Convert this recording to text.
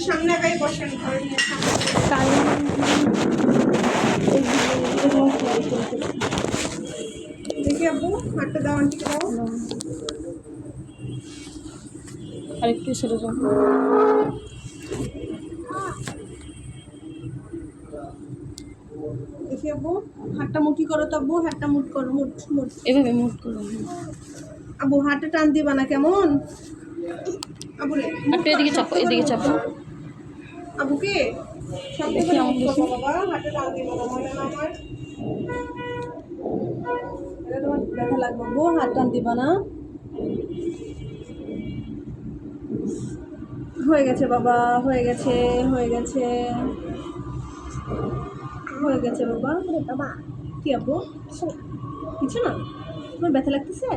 সামনে গায়ে বসেন ঘরে নিয়ে দেখি আব্বু হাতটা দাও, আন্টিকে দাও। আরেকটু ছেড়ে যাও। দেখি আব্বু হাতটা মুঠি করো তো আব্বু, হাতটা মুঠ করো, মুঠ মুঠ। এভাবে মুভ করো। আব্বু হাতটা টান দিবা না কেমন? আব্বুরে একটু এদিকে চাপো, এদিকে চাপো। আব্বুকে শক্ত দেখি করে আমার মুঠ দেখি। করো বাবা, হাতটা টান দিবা না, মনে না আমার এটা তোমার ব্যথা লাগবে আব্বু, হাত টান দিবা না। হয়ে গেছে বাবা, হয়ে গেছে, হয়ে গেছে, হয়ে গেছে বাবা। কি আব্বু কিছু না? তোমার ব্যথা লাগতেছে?